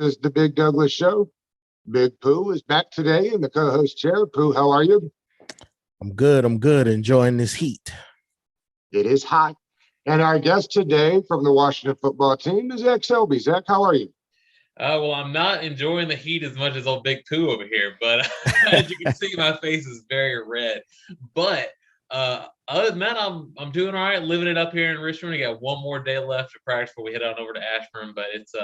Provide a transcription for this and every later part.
Is the Big Douglas Show. Big Pooh is back today in the co-host chair. Pooh, how are you? I'm good. I'm good. Enjoying this heat. It is hot. And our guest today from the Washington football team is Zach Selby. Zach, how are you? Well, I'm not enjoying the heat as much as old Big Pooh over here, but as you can see, my face is very red. But other than that, I'm doing all right, living it up here in Richmond. We got one more day left to practice before we head on over to Ashburn. But it's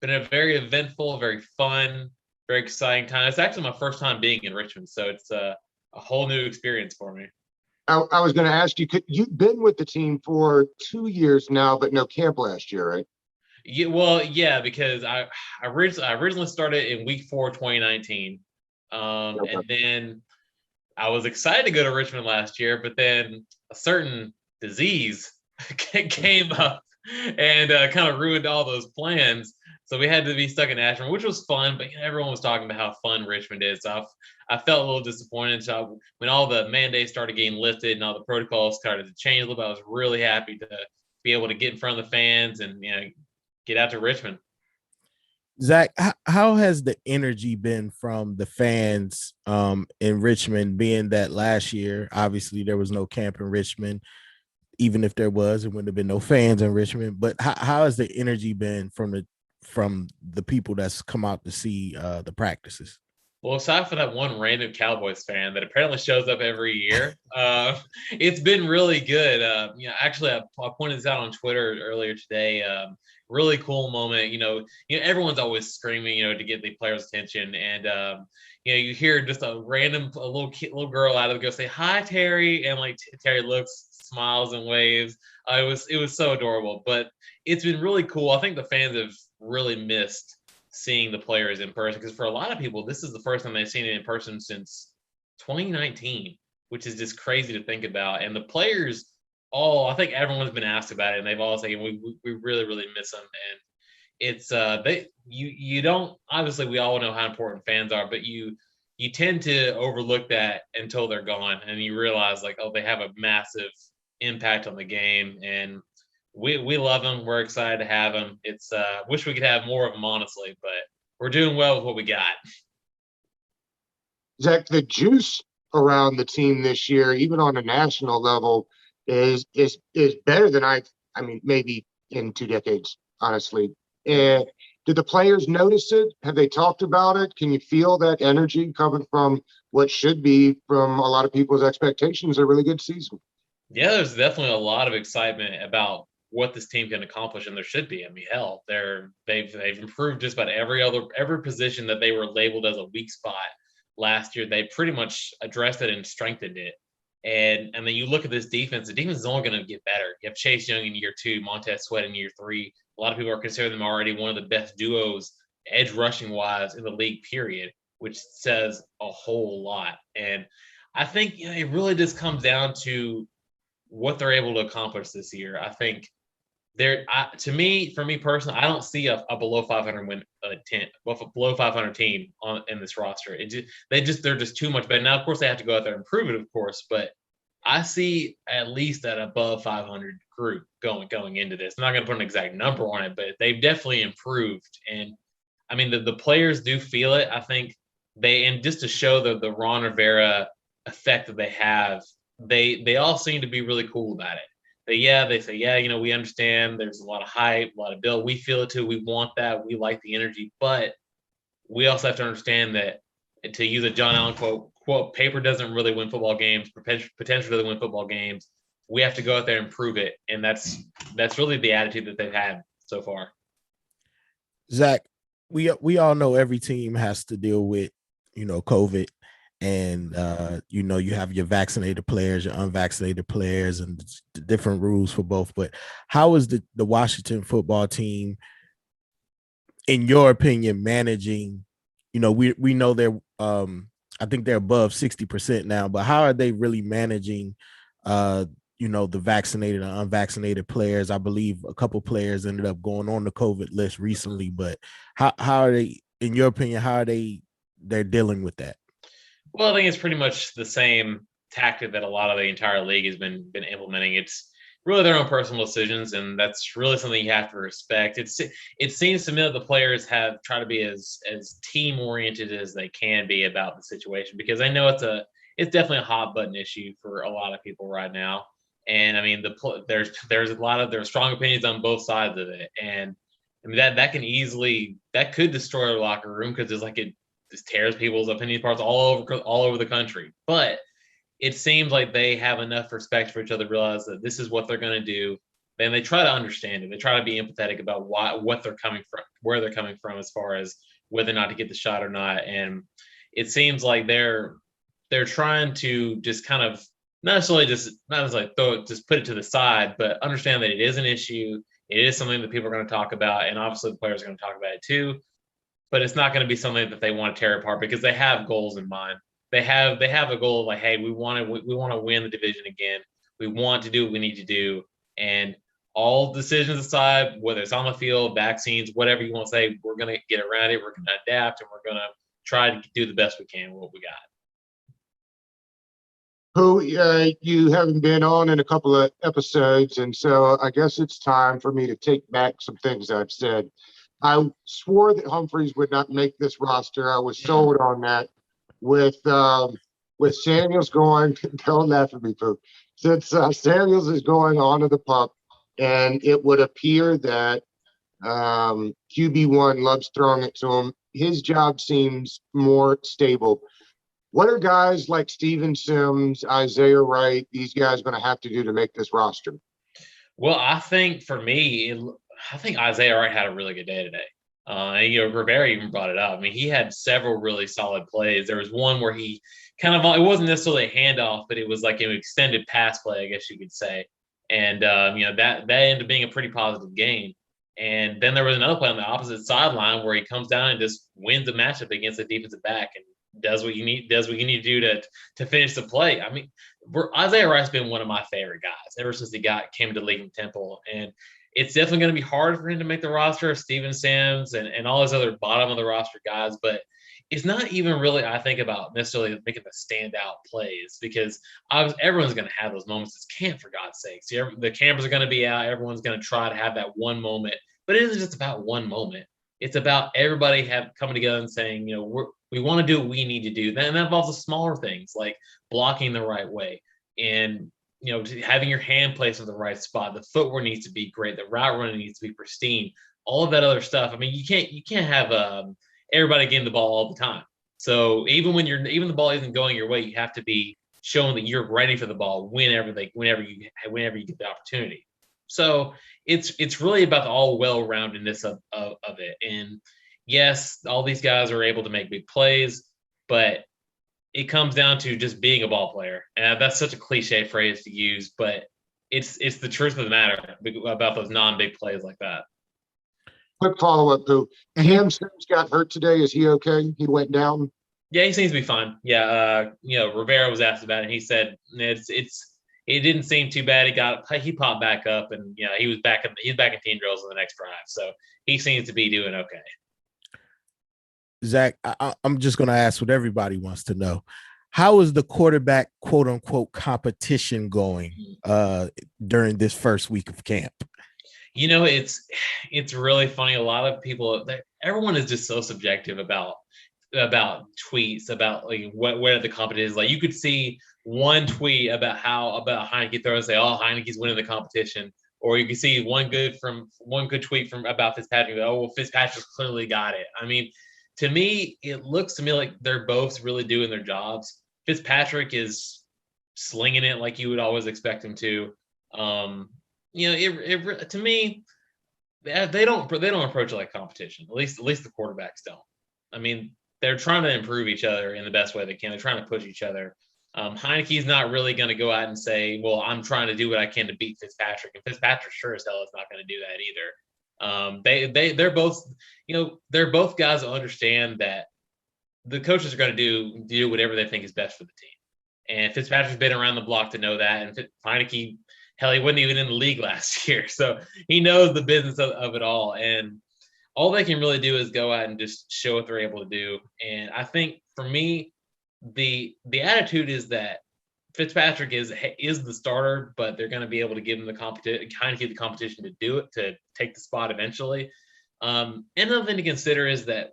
been a very eventful, very fun, very exciting time. It's actually my first time being in Richmond, so it's a whole new experience for me. I was going to ask you, you've been with the team for 2 years now, but no camp last year, right? Yeah, well, yeah, because I originally started in week 4, 2019, and then I was excited to go to Richmond last year, but then a certain disease came up and kind of ruined all those plans. So we had to be stuck in Ashburn, which was fun, but everyone was talking about how fun Richmond is. So I felt a little disappointed. So when all the mandates started getting lifted and all the protocols started to change a little bit, I was really happy to be able to get in front of the fans and get out to Richmond. Zach, how has the energy been from the fans in Richmond, being that last year, obviously there was no camp in Richmond. Even if there was, it wouldn't have been no fans in Richmond. But how has the energy been from the people that's come out to see the practices? Well, aside from that one random Cowboys fan that apparently shows up every year, it's been really good. Actually, I pointed this out on Twitter earlier today. Really cool moment. Everyone's always screaming, to get the players' attention, and you hear just a little girl out of it go say hi, Terry, and like Terry looks, smiles, and waves. It was so adorable, but it's been really cool. I think the fans have really missed seeing the players in person, because for a lot of people, this is the first time they've seen it in person since 2019, which is just crazy to think about. And the players, I think everyone's been asked about it, and they've all said we really, really miss them. And it's you don't, obviously we all know how important fans are, but you tend to overlook that until they're gone, and you realize they have a massive impact on the game. And we love them. We're excited to have them. It's wish we could have more of them, honestly, but we're doing well with what we got. Zach, the juice around the team this year, even on a national level, is better than I mean, maybe in 2 decades, honestly. And did the players notice it? Have they talked about it? Can you feel that energy coming from what should be, from a lot of people's expectations, a really good season? Yeah, there's definitely a lot of excitement about what this team can accomplish, and there should be. I mean, hell, they've improved just about every position that they were labeled as a weak spot last year. They pretty much addressed it and strengthened it. And then you look at this defense. The defense is only going to get better. You have Chase Young in year 2, Montez Sweat in year 3. A lot of people are considering them already one of the best duos, edge rushing wise, in the league, period, which says a whole lot. And I think it really just comes down to what they're able to accomplish this year. I think for me personally, I don't see a below 500 win below 500 team in this roster. They're just too much better. Now, of course, they have to go out there and prove it, of course, but I see at least an above 500 group going into this. I'm not going to put an exact number on it, but they've definitely improved. And I mean, the players do feel it. I think and just to show the Ron Rivera effect that they have, they all seem to be really cool about it. They say, we understand there's a lot of hype, a lot of build. We feel it too. We want that. We like the energy, but we also have to understand that, to use a John Allen quote, paper doesn't really win football games. Potential doesn't win football games. We have to go out there and prove it. And that's really the attitude that they've had so far. Zach, we all know every team has to deal with, COVID. And you have your vaccinated players, your unvaccinated players, and the different rules for both. But how is the Washington football team, in your opinion, managing? We know they're I think they're above 60% now, but how are they really managing the vaccinated and unvaccinated players? I believe a couple players ended up going on the COVID list recently, but how are they, in your opinion, they're dealing with that? Well, I think it's pretty much the same tactic that a lot of the entire league has been implementing. It's really their own personal decisions, and that's really something you have to respect. It seems to me that the players have tried to be as team oriented as they can be about the situation, because I know it's definitely a hot button issue for a lot of people right now. And I mean, there's there's strong opinions on both sides of it, and I mean that could destroy a locker room, because it's like it just tears people's opinion parts all over the country. But it seems like they have enough respect for each other to realize that this is what they're going to do. And they try to understand it. They try to be empathetic about what they're coming from, where they're coming from, as far as whether or not to get the shot or not. And it seems like they're trying to just kind of not necessarily just put it to the side, but understand that it is an issue. It is something that people are going to talk about, and obviously the players are going to talk about it too. But it's not going to be something that they want to tear apart, because they have goals in mind. They have a goal of like, hey, we want to win the division again. We want to do what we need to do, and all decisions aside, whether it's on the field, vaccines, whatever you want to say, we're going to get around it. We're going to adapt, and we're going to try to do the best we can with what we got. Who you haven't been on in a couple of episodes, and so I guess it's time for me to take back some things I've said. I swore that Humphreys would not make this roster. I was sold on that. With Samuels going, don't laugh at me, Pooh. Since Samuels is going onto the pup, and it would appear that QB1 loves throwing it to him, his job seems more stable. What are guys like Steven Sims, Isaiah Wright, these guys going to have to do to make this roster? Well, I think for me, I think Isaiah Wright had a really good day today. And Rivera even brought it up. I mean, he had several really solid plays. There was one where he it wasn't necessarily a handoff, but it was like an extended pass play, I guess you could say. And that ended up being a pretty positive game. And then there was another play on the opposite sideline where he comes down and just wins a matchup against the defensive back and does what you need to do to finish the play. I mean, Isaiah Wright's been one of my favorite guys ever since he came to league from Temple, and it's definitely going to be hard for him to make the roster of Steven Sims and all those other bottom of the roster guys. But it's not even really, I think, about necessarily making the standout plays, because everyone's going to have those moments. It's camp, for God's sakes. The campers are going to be out. Everyone's going to try to have that one moment. But it isn't just about one moment. It's about everybody coming together and saying, we want to do what we need to do. And that involves the smaller things like blocking the right way and having your hand placed in the right spot. The footwork needs to be great. The route running needs to be pristine. All of that other stuff. I mean, you can't have everybody getting the ball all the time. So even the ball isn't going your way, you have to be showing that you're ready for the ball whenever you get the opportunity. So it's really about the all well-roundedness of it. And yes, all these guys are able to make big plays, but it comes down to just being a ball player. And that's such a cliche phrase to use, but it's the truth of the matter about those non-big plays like that. Quick follow-up, Pooh. Cam Sims got hurt today. Is he okay? He went down? Yeah, he seems to be fine. Yeah, Rivera was asked about it, and he said it didn't seem too bad. He popped back up, and he's back in team drills in the next drive. So he seems to be doing okay. Zach, I'm just going to ask what everybody wants to know. How is the quarterback, quote unquote, competition going during this first week of camp? It's really funny. A lot of people, everyone is just so subjective about tweets about like where the competition is. Like you could see one tweet about Heineke throw and say, "Oh, Heineke's winning the competition," or you can see one good tweet about Fitzpatrick. Oh, well, Fitzpatrick clearly got it. I mean, to me, it looks to me like they're both really doing their jobs. Fitzpatrick is slinging it like you would always expect him to. To me, they don't approach it like competition. At least the quarterbacks don't. I mean, they're trying to improve each other in the best way they can. They're trying to push each other. Heineke's not really going to go out and say, "Well, I'm trying to do what I can to beat Fitzpatrick," and Fitzpatrick sure as hell is not going to do that either. They're both guys who understand that the coaches are going to do whatever they think is best for the team. And Fitzpatrick's been around the block to know that. And Heineke, hell, he wasn't even in the league last year, so he knows the business of it all. And all they can really do is go out and just show what they're able to do. And I think for me, the attitude is that Fitzpatrick is the starter, but they're going to be able to give him the competition, kind of give the competition to do it, to take the spot eventually. Another thing to consider is that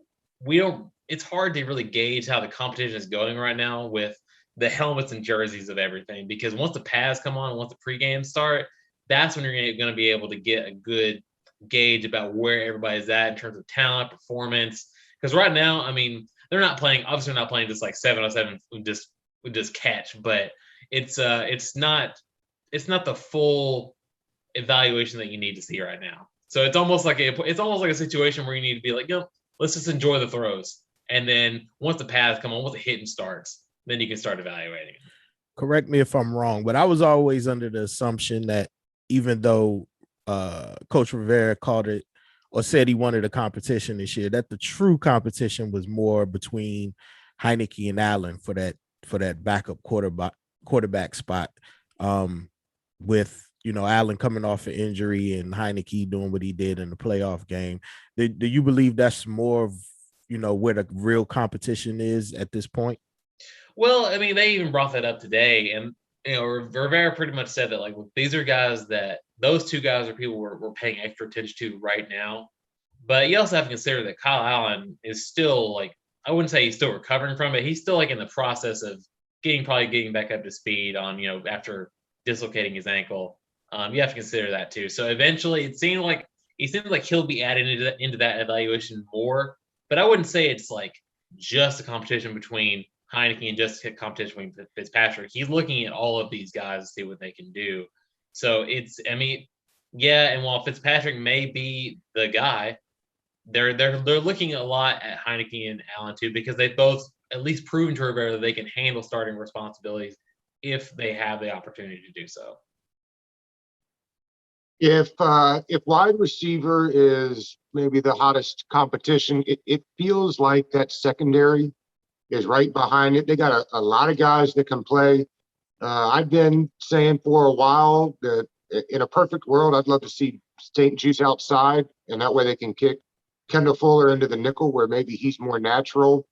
it's hard to really gauge how the competition is going right now with the helmets and jerseys of everything, because once the pads come on, once the pregame start, that's when you're going to be able to get a good gauge about where everybody's at in terms of talent, performance. Because right now, I mean, they're not playing, obviously not playing just like 7-on-7 just catch, but it's not the full evaluation that you need to see right now. So it's almost like a situation where you need to be like, let's just enjoy the throws, and then once the pads come on, once the hitting starts, then you can start evaluating. Correct me if I'm wrong, but I was always under the assumption that even though Coach Rivera called it or said he wanted a competition this year, that the true competition was more between Heineke and Allen for that backup quarterback spot, with Allen coming off an injury and Heineke doing what he did in the playoff game. Do you believe that's more of where the real competition is at this point? Well, I mean, they even brought that up today, and Rivera pretty much said that like these are guys that those two guys are people we're paying extra attention to right now. But you also have to consider that Kyle Allen is still like, I wouldn't say he's still recovering from it. He's still like in the process of getting back up to speed on, after dislocating his ankle. You have to consider that too. So eventually it seemed like he'll be added into that evaluation more, but I wouldn't say it's like just a competition between Heineke and just a competition between Fitzpatrick. He's looking at all of these guys to see what they can do. So yeah, and while Fitzpatrick may be the guy, they're looking a lot at Heineke and Allen too, because they both at least proven to Rivera that they can handle starting responsibilities if they have the opportunity to do so. If wide receiver is maybe the hottest competition, it feels like that secondary is right behind it. They got a lot of guys that can play. I've been saying for a while that in a perfect world, I'd love to see St. Juice outside, and that way they can kick Kendall Fuller into the nickel where maybe he's more natural.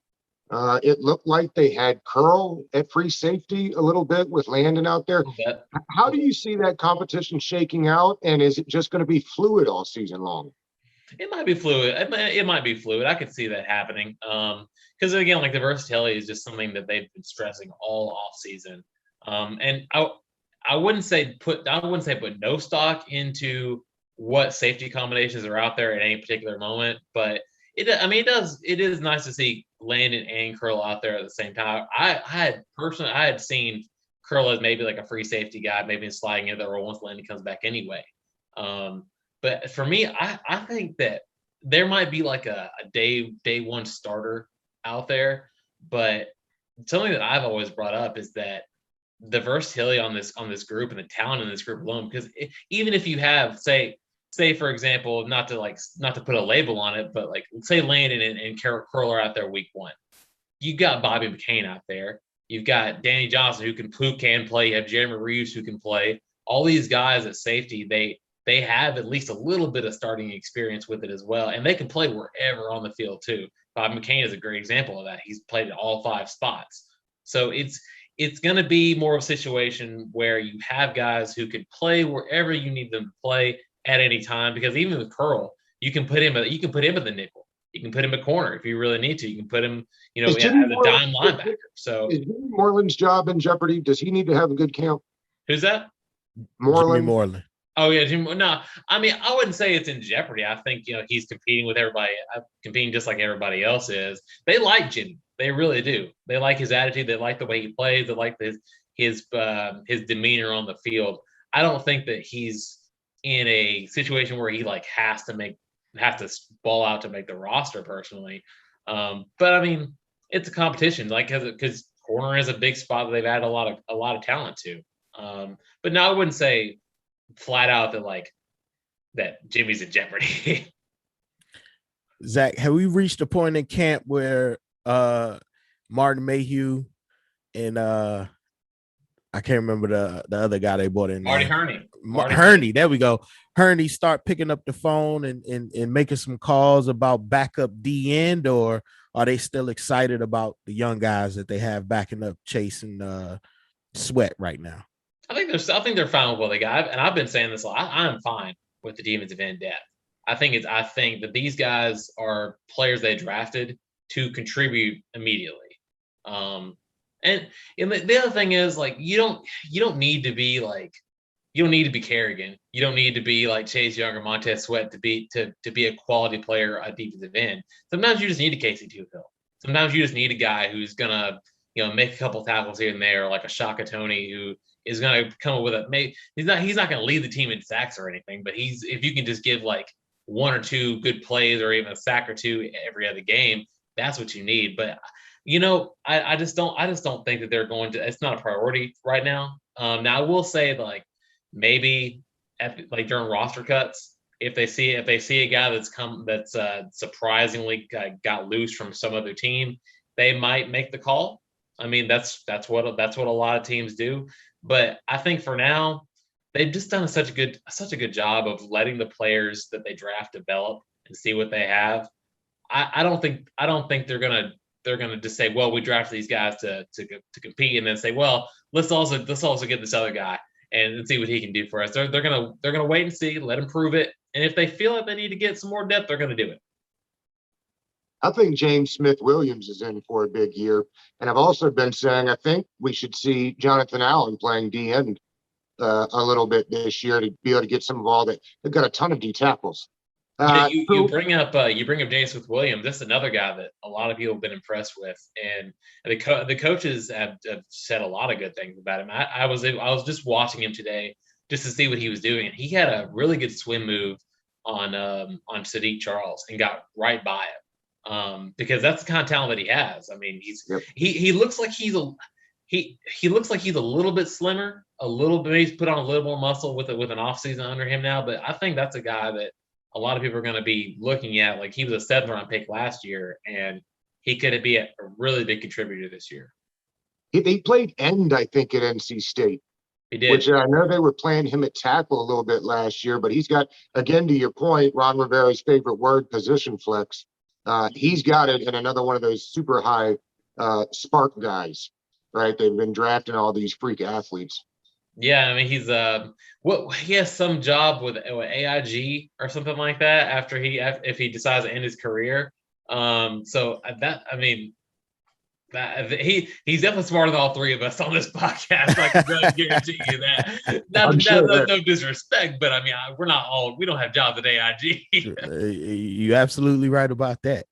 It looked like they had Curl at free safety a little bit with Landon out there. How do you see that competition shaking out, and is it just going to be fluid all season long? It might be fluid. It might be fluid. I could see that happening. Because again, like the versatility is just something that they've been stressing all off season. And I wouldn't say put no stock into what safety combinations are out there at any particular moment, but it is nice to see Landon and Curl out there at the same time. I had seen Curl as maybe like a free safety guy, maybe sliding into the role once Landon comes back anyway. But for me, I think that there might be like a day one starter out there. But something that I've always brought up is that the versatility on this group and the talent in this group alone, because even if you have say for example, not to put a label on it, but like say Landon and Curl are out there week one, you got Bobby McCain out there, you've got Danny Johnson who can play, you have Jeremy Reeves who can play. All these guys at safety, they have at least a little bit of starting experience with it as well, and they can play wherever on the field too. Bob McCain is a great example of that. He's played at all 5 spots. So it's going to be more of a situation where you have guys who can play wherever you need them to play at any time, because even with Curl, you can put him at the nickel. You can put him at corner if you really need to. You can put him, as a dime linebacker. So is Jimmy Moreland's job in jeopardy? Does he need to have a good camp? Who's that? Moreland. Jimmy Moreland. Oh yeah, Jim. No, I mean I wouldn't say it's in jeopardy. I think he's competing with everybody, competing just like everybody else is. They like Jimmy. They really do. They like his attitude. They like the way he plays. They like his demeanor on the field. I don't think that he's in a situation where he like has to ball out to make the roster personally. But I mean, it's a competition, like because corner is a big spot that they've added a lot of talent to. But no, I wouldn't say flat out that Jimmy's in jeopardy. Zach, have we reached a point in camp where Martin Mayhew and I can't remember the other guy they brought in, Marty Herney. Herney, there we go. Herney start picking up the phone and making some calls about backup D end, or are they still excited about the young guys that they have backing up Chase and Sweat right now? I think they're fine with what they got, and I've been saying this a lot. I'm fine with the defensive end depth. I think that these guys are players they drafted to contribute immediately. Um, and the other thing is, like, you don't need to be like you don't need to be Kerrigan. You don't need to be like Chase Young or Montez Sweat to be a quality player at defensive end. Sometimes you just need a Casey Toohill. Sometimes you just need a guy who's gonna make a couple tackles here and there, like a Shaka Tony who is gonna come up with he's not gonna lead the team in sacks or anything, but if you can just give like one or two good plays or even a sack or two every other game, that's what you need. But I just don't think that they're going to. It's not a priority right now. Now I will say like maybe like during roster cuts, if they see a guy that's surprisingly got loose from some other team, they might make the call. I mean that's what a lot of teams do. But I think for now, they've just done such a good job of letting the players that they draft develop and see what they have. I don't think they're gonna just say, well, we drafted these guys to compete, and then say, well, let's also get this other guy and see what he can do for us. They're gonna wait and see, let him prove it, and if they feel like they need to get some more depth, they're gonna do it. I think James Smith-Williams is in for a big year. And I've also been saying I think we should see Jonathan Allen playing D end a little bit this year to be able to get some of all that. They've got a ton of D tackles. You bring up James Smith-Williams. That's another guy that a lot of people have been impressed with, and the coaches have said a lot of good things about him. I was just watching him today just to see what he was doing, and he had a really good swim move on Sadiq Charles and got right by it, because that's the kind of talent that he has. I mean, he looks like he's a little bit slimmer, a little bit. He's put on a little more muscle with an off season under him now, but I think that's a guy that a lot of people are going to be looking at. Like, he was a 7th round pick last year, and he could be a really big contributor this year. He played end, I think, at NC State. He did. Which I know they were playing him at tackle a little bit last year, but he's got, again, to your point, Ron Rivera's favorite word, position flex. He's got it in another one of those super high spark guys, right? They've been drafting all these freak athletes. Yeah, I mean, he has some job with AIG or something like that if he decides to end his career. So that, I mean, he's definitely smarter than all three of us on this podcast. I can really guarantee you that. No disrespect, but I mean, we don't have jobs at AIG. You're absolutely right about that.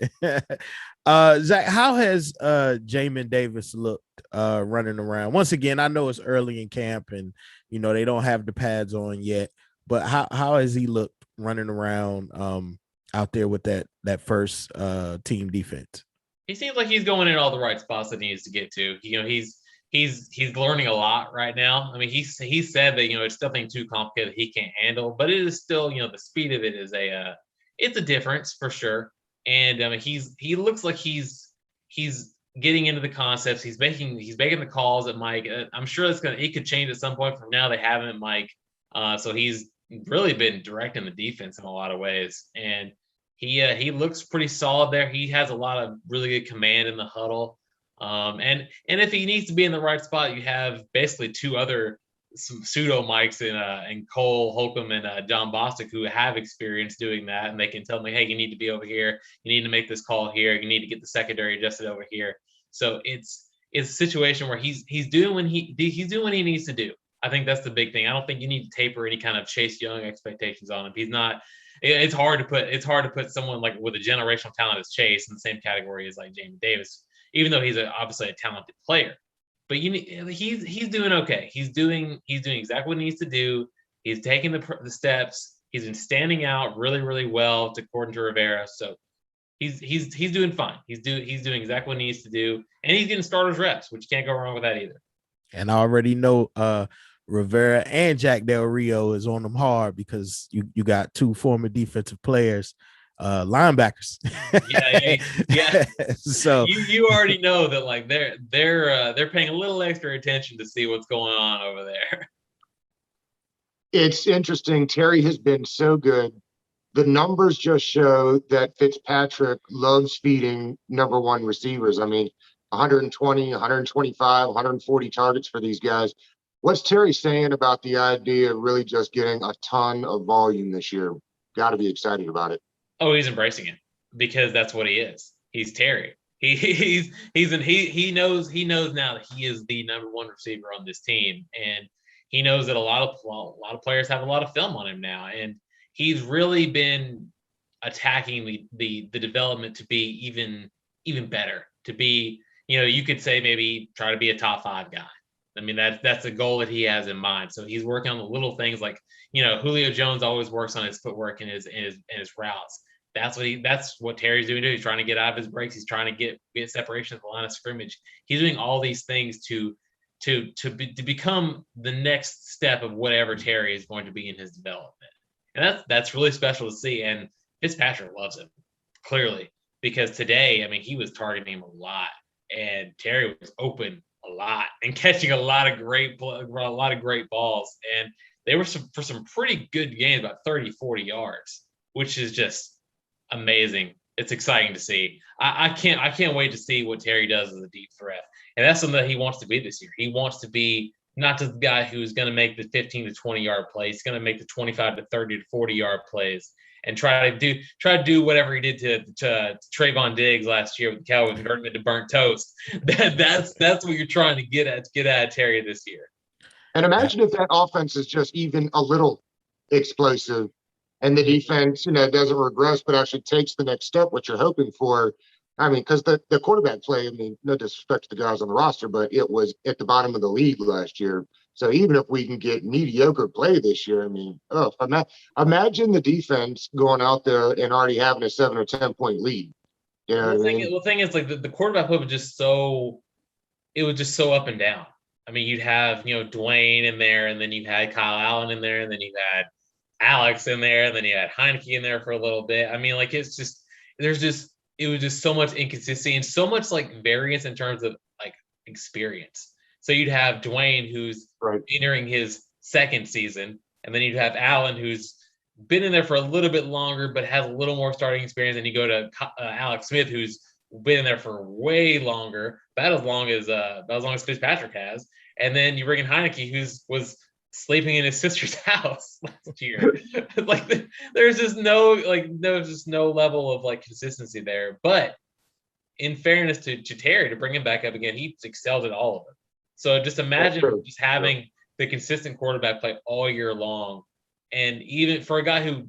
Zach, how has Jamin Davis looked running around? Once again, I know it's early in camp and they don't have the pads on yet, but how has he looked running around out there with that first team defense? He seems like he's going in all the right spots that he needs to get to. He's learning a lot right now. I mean, he said that it's nothing too complicated he can't handle, but it is still the speed of it is it's a difference for sure. And I mean, he looks like he's getting into the concepts. He's making the calls at Mike. I'm sure it could change at some point. From now, they haven't at Mike, so he's really been directing the defense in a lot of ways. And he looks pretty solid there. He has a lot of really good command in the huddle. And if he needs to be in the right spot, you have basically some pseudo mics in Cole Holcomb and John Bostic, who have experience doing that, and they can tell me, hey, you need to be over here, you need to make this call here, you need to get the secondary adjusted over here. So it's a situation where he's doing what he needs to do. I think that's the big thing. I don't think you need to taper any kind of Chase Young expectations on him. He's not. It's hard to put someone like with a generational talent as Chase in the same category as like Jamin Davis, even though he's obviously a talented player. But he's doing okay. He's doing exactly what he needs to do. He's taking the steps. He's been standing out really, really well, according to Rivera. So he's doing fine. He's doing exactly what he needs to do, and he's getting starters reps, which you can't go wrong with that either. And I already know Rivera and Jack Del Rio is on them hard, because you got two former defensive players, linebackers. Yeah. So you already know that, like, they're paying a little extra attention to see what's going on over there. It's interesting. Terry has been so good. The numbers just show that Fitzpatrick loves feeding number one receivers. I mean, 120, 125, 140 targets for these guys. What's Terry saying about the idea of really just getting a ton of volume this year? Got to be excited about it. Oh, he's embracing it because that's what he is. He's Terry. He knows now that he is the number one receiver on this team, and he knows that a lot of players have a lot of film on him now, and he's really been attacking the development to be even better. To be, you could say maybe try to be a top 5 guy. I mean, that's a goal that he has in mind. So he's working on the little things like, Julio Jones always works on his footwork and his routes. That's what Terry's doing too. He's trying to get out of his breaks. He's trying to get separation at the line of scrimmage. He's doing all these things to become the next step of whatever Terry is going to be in his development. And that's really special to see. And Fitzpatrick loves him, clearly, because today, I mean, he was targeting him a lot, and Terry was open a lot and catching a lot of great balls. And they were for some pretty good games, about 30, 40 yards, which is just amazing. It's exciting to see. I can't wait to see what Terry does as a deep threat. And that's something that he wants to be this year. He wants to be not just the guy who's going to make the 15 to 20 yard plays. He's going to make the 25 to 30 to 40 yard plays and try to do whatever he did to Trayvon Diggs last year with Calvin, converting him into burnt toast. That's what you're trying to get at Terry this year. And imagine if that offense is just even a little explosive and the defense, doesn't regress, but actually takes the next step, what you're hoping for. I mean, because the quarterback play, I mean, no disrespect to the guys on the roster, but it was at the bottom of the league last year. So even if we can get mediocre play this year, I mean, imagine the defense going out there and already having a 7 or 10 point lead. You know what I mean? The thing is, like, the quarterback play was just so up and down. I mean, you'd have, Dwayne in there, and then you had Kyle Allen in there, and then you had Alex in there, and then you had Heineke in there for a little bit. I mean, like, it was just so much inconsistency and so much like variance in terms of like experience. So you'd have Dwayne, who's entering his second season, and then you'd have Allen, who's been in there for a little bit longer, but has a little more starting experience. And you go to Alex Smith, who's been in there for way longer, about as long as Fitzpatrick has. And then you bring in Heineke, was sleeping in his sister's house last year. Like, there's just no level of like consistency there. But in fairness to Terry, to bring him back up again, he's excelled at all of them. So just imagine just having the consistent quarterback play all year long. And even for a guy who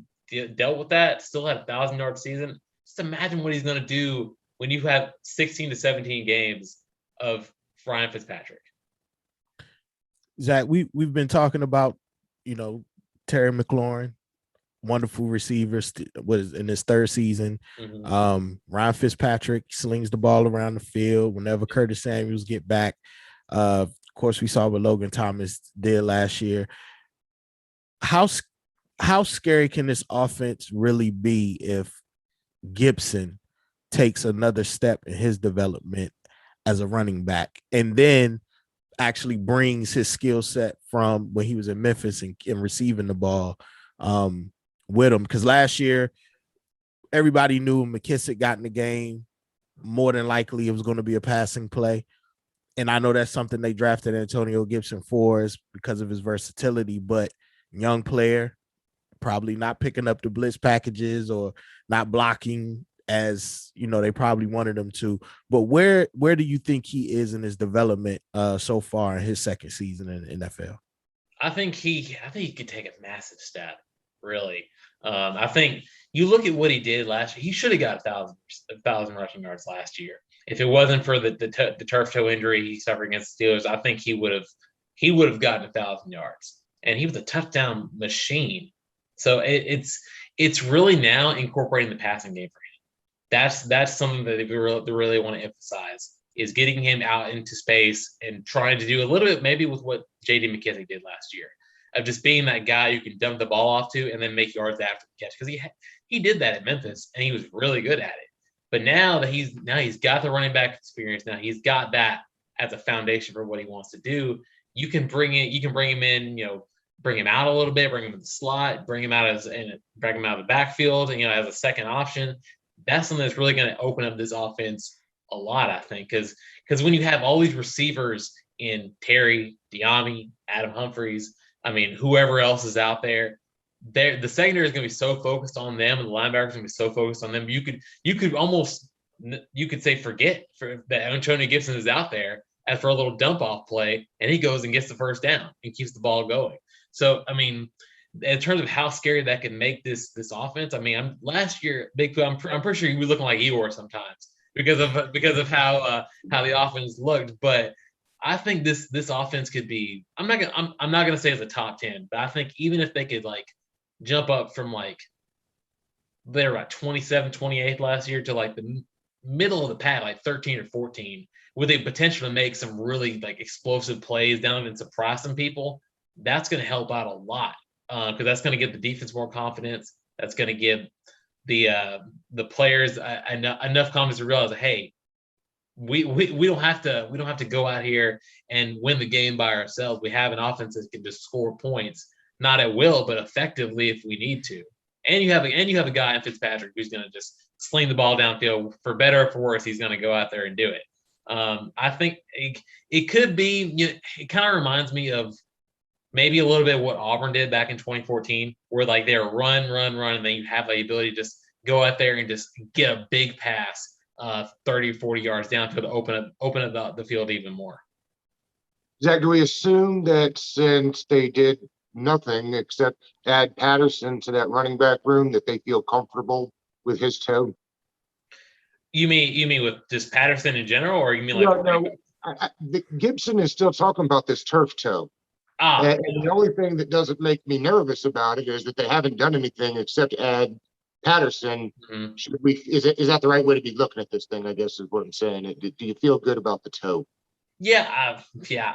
dealt with that, still had a 1,000-yard season, just imagine what he's going to do when you have 16 to 17 games of Ryan Fitzpatrick. Zach, we've been talking about, Terry McLaurin, wonderful receiver, was in his 3rd season. Mm-hmm. Ryan Fitzpatrick slings the ball around the field whenever Curtis Samuels get back. Of course, we saw what Logan Thomas did last year. How scary can this offense really be if Gibson takes another step in his development as a running back, and then actually brings his skill set from when he was in Memphis and receiving the ball with him? Because last year, everybody knew when McKissick got in the game, more than likely it was going to be a passing play. And I know that's something they drafted Antonio Gibson for, is because of his versatility, but young player, probably not picking up the blitz packages or not blocking as they probably wanted him to. But where do you think he is in his development so far in his 2nd season in NFL? I think he could take a massive step, really. I think you look at what he did last year. He should have got 1,000 rushing yards last year. If it wasn't for the turf toe injury he suffered against the Steelers, I think he would have gotten 1,000 yards. And he was a touchdown machine. So it's really now incorporating the passing game for him. That's something that they really want to emphasize, is getting him out into space and trying to do a little bit maybe with what J.D. McKissick did last year, of just being that guy you can dump the ball off to and then make yards after the catch. Because he did that at Memphis and he was really good at it. But now that he's got the running back experience, now he's got that as a foundation for what he wants to do. You can bring him in, bring him out a little bit, bring him in the slot, bring him out of the backfield, and as a second option. That's something that's really going to open up this offense a lot, I think, because when you have all these receivers in Terry, Diami, Adam Humphries, I mean, whoever else is out there, the secondary is going to be so focused on them, and the linebackers are going to be so focused on them. You could almost say forget that Antonio Gibson is out there as for a little dump off play, and he goes and gets the first down and keeps the ball going. So I mean, in terms of how scary that can make this offense, I mean, last year, I'm pretty sure he was looking like Eeyore sometimes because of how the offense looked, but. I think this offense could be. I'm not gonna say it's a top 10, but I think even if they could like jump up from like they're about 27, 28 last year to like the middle of the pack, like 13 or 14, with a potential to make some really like explosive plays down and surprise some people, that's going to help out a lot because that's going to give the defense more confidence. That's going to give the players enough confidence to realize, hey, we don't have to go out here and win the game by ourselves. We have an offense that can just score points, not at will, but effectively if we need to. And you have a guy in Fitzpatrick who's going to just sling the ball downfield for better or for worse. He's going to go out there and do it. I think it could be. It kind of reminds me of maybe a little bit of what Auburn did back in 2014, where like they're run, and then you have the ability to just go out there and just get a big pass 30 or 40 yards downfield to open up the field even more. Zach, do we assume that since they did nothing except add Patterson to that running back room that they feel comfortable with his toe? You mean with just Patterson in general, or you mean like no. Gibson is still talking about this turf toe. And the only thing that doesn't make me nervous about it is that they haven't done anything except add Patterson. Mm-hmm. Is that the right way to be looking at this thing? I guess is what I'm saying. Do you feel good about the toe? Yeah,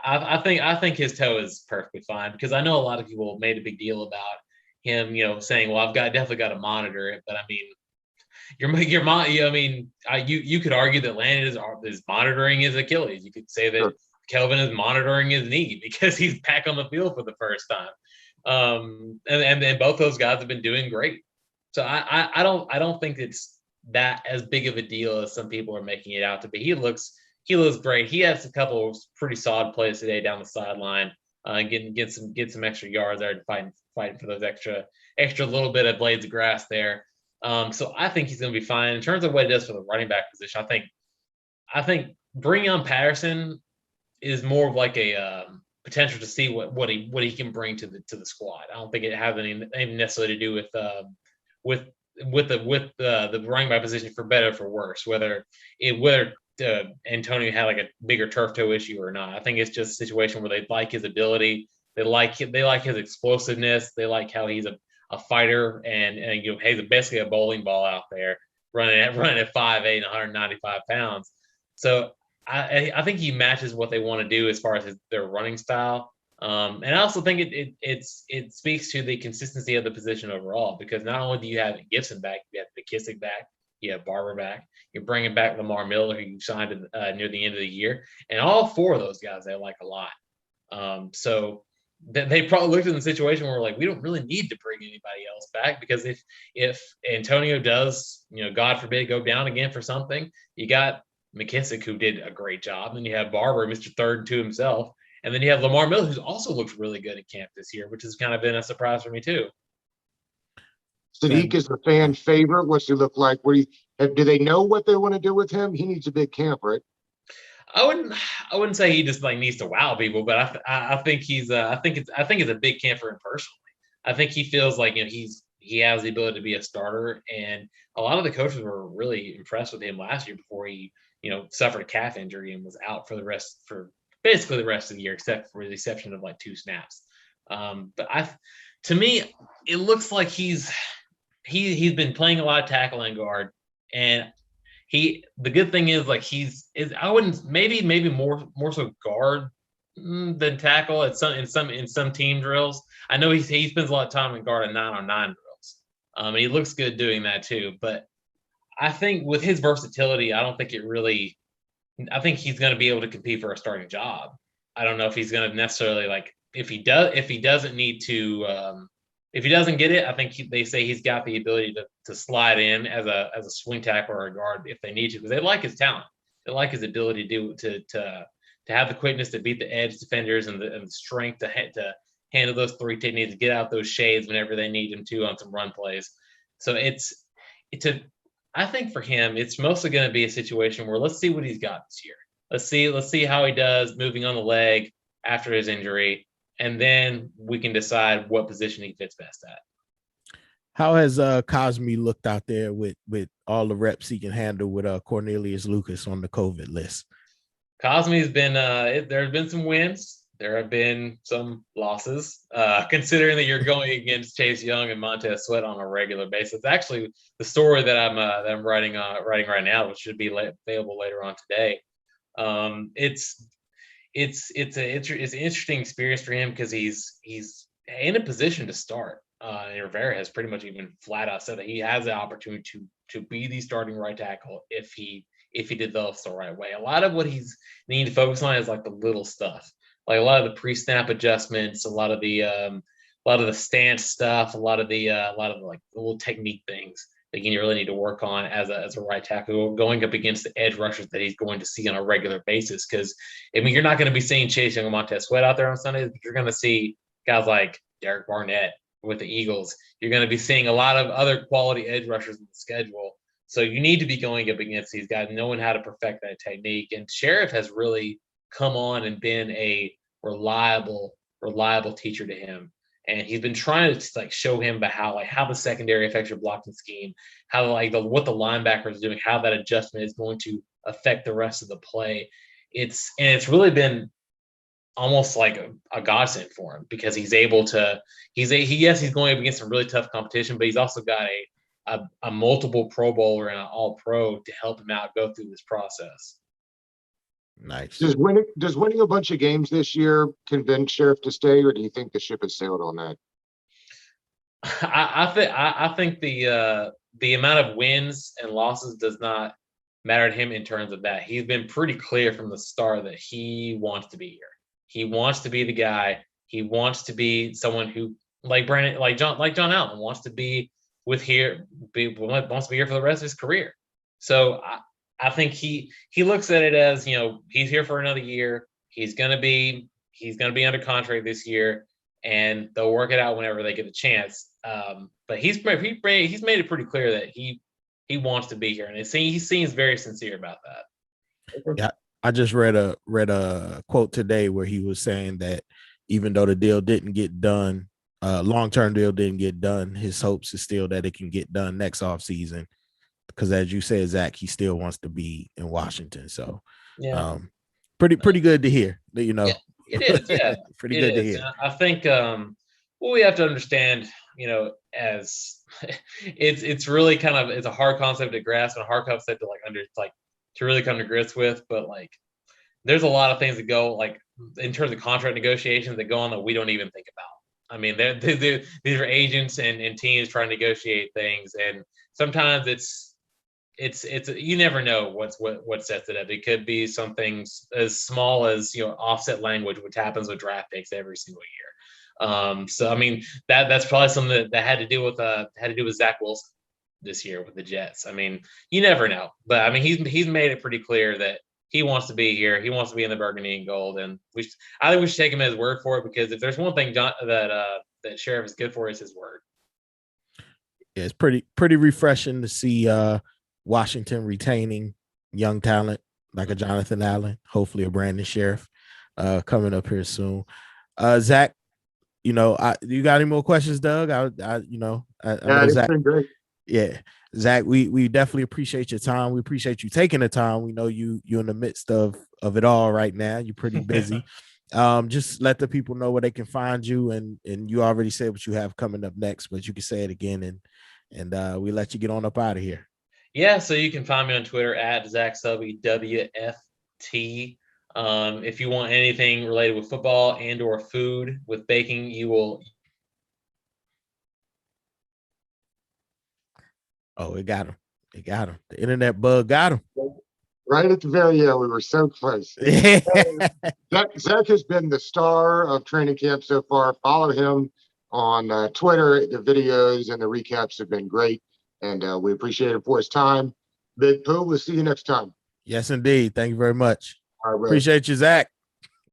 I think his toe is perfectly fine because I know a lot of people made a big deal about him, saying, "Well, definitely got to monitor it." But I mean, you could argue that Landon is monitoring his Achilles. You could say that sure. Kelvin is monitoring his knee because he's back on the field for the first time. And both those guys have been doing great. So I don't think it's that as big of a deal as some people are making it out to be. He looks great. He has a couple of pretty solid plays today down the sideline, get some extra yards there, fighting for those extra little bit of blades of grass there. So I think he's going to be fine in terms of what he does for the running back position. I think bringing on Patterson is more of like a potential to see what he can bring to the squad. I don't think it has anything necessarily to do with the running back position for better or for worse, whether Antonio had like a bigger turf toe issue or not. I think it's just a situation where they like his ability, they like his explosiveness, they like how he's a fighter, and he's basically a bowling ball out there running at 5'8" and 195 pounds. So I think he matches what they want to do as far as their running style. And I also think it speaks to the consistency of the position overall, because not only do you have Gibson back, you have McKissick back, you have Barber back, you're bringing back Lamar Miller, who you signed near the end of the year, and all four of those guys they like a lot. So they probably looked at the situation where like we don't really need to bring anybody else back, because if Antonio does, God forbid, go down again for something, you got McKissick, who did a great job, and then you have Barber, Mr. Third to himself. And then you have Lamar Miller, who's also looked really good at camp this year, which has kind of been a surprise for me too. Sadiq is the fan favorite. What's he look like? Do they know what they want to do with him? He needs a big camp, right? I wouldn't say he just like needs to wow people, but I think he's I think it's a big camp for him personally. I think he feels like he has the ability to be a starter, and a lot of the coaches were really impressed with him last year before he suffered a calf injury and was out for basically the rest of the year, except for the exception of like 2 snaps. But to me, it looks like he's been playing a lot of tackle and guard, and the good thing is like I wouldn't maybe more so guard than tackle in some team drills. I know he spends a lot of time in guard and 9-on-9 drills. And he looks good doing that too. But I think with his versatility, I think he's going to be able to compete for a starting job. I don't know if he's going to necessarily if he doesn't need to, if he doesn't get it, I think they say he's got the ability to slide in as a swing tackle or a guard if they need to, because they like his talent. They like his ability to have the quickness to beat the edge defenders and the strength to handle those three techniques, to get out those shades whenever they need him to on some run plays. So I think for him, it's mostly going to be a situation where let's see what he's got this year. Let's see how he does moving on the leg after his injury, and then we can decide what position he fits best at. How has Cosme looked out there with all the reps he can handle with Cornelius Lucas on the COVID list? Cosme's been there have been some wins. There have been some losses. Considering that you're going against Chase Young and Montez Sweat on a regular basis. Actually, the story that I'm writing right now, which should be available later on today. It's an interesting experience for him because he's in a position to start. And Rivera has pretty much even flat out said that he has the opportunity to be the starting right tackle if he develops the right way. A lot of what he's needing to focus on is like the little stuff, like a lot of the pre-snap adjustments, a lot of the stance stuff, a lot of the like little technique things that you really need to work on as a right tackle going up against the edge rushers that he's going to see on a regular basis. Because I mean, you're not going to be seeing Chase Young and Montez Sweat out there on Sundays, but you're going to see guys like Derek Barnett with the Eagles. You're going to be seeing a lot of other quality edge rushers in the schedule. So you need to be going up against these guys, knowing how to perfect that technique. And Sheriff has really come on and been a reliable teacher to him. And he's been trying to like show him about how the secondary affects your blocking scheme, how what the linebackers are doing, how that adjustment is going to affect the rest of the play. It's really been almost like a godsend for him because he's able to. He's going up against some really tough competition, but he's also got a multiple Pro Bowler and an All Pro to help him out go through this process. Nice. Does winning a bunch of games this year convince Sheriff to stay, or do you think the ship has sailed on that? I think the amount of wins and losses does not matter to him in terms of that. He's been pretty clear from the start that he wants to be here. He wants to be the guy. He wants to be someone who, like John Allen, wants to be wants to be here for the rest of his career. So I think he looks at it as, he's here for another year. He's gonna be under contract this year, and they'll work it out whenever they get a chance. But he's made it pretty clear that he wants to be here, and he seems very sincere about that. Yeah, I just read a quote today where he was saying that even though the deal didn't get done, long-term deal didn't get done, his hopes is still that it can get done next offseason. Because as you said, Zach, he still wants to be in Washington. So yeah, pretty good to hear. Yeah, it is, yeah. Pretty good to hear. I think what we have to understand, as it's really kind of, it's a hard concept to grasp and a hard concept to to really come to grips with. But like, there's a lot of things that go in terms of contract negotiations that go on that we don't even think about. I mean, these are agents and teams trying to negotiate things, and sometimes it's you never know what sets it up. It could be something as small as offset language, which happens with draft picks every single year. So I mean that's probably something that had to do with Zach Wilson this year with the Jets. I mean, you never know, but I mean he's made it pretty clear that he wants to be here. He wants to be in the burgundy and gold, and I think we should take him at his word for it, because if there's one thing that Sheriff is good for, is his word. Yeah, it's pretty refreshing to see Washington retaining young talent like a Jonathan Allen, hopefully a Brandon Sheriff coming up here soon. Zach, you got any more questions, Doug? I know Zach. Been great. Yeah, Zach, we definitely appreciate your time. We appreciate you taking the time. We know you're in the midst of it all right now. You're pretty busy. Just let the people know where they can find you, and you already said what you have coming up next, but you can say it again, and we let you get on up out of here. Yeah, so you can find me on Twitter at Zach Selby WFT. If you want anything related with football and or food with baking, you will. Oh, it got him. It got him. The internet bug got him. Right at the very end, we were so close. Zach has been the star of training camp so far. Follow him on Twitter. The videos and the recaps have been great, and we appreciate it for his time. Big Pooh, we'll see you next time. Yes, indeed. Thank you very much. All right, brother. Appreciate you, Zach.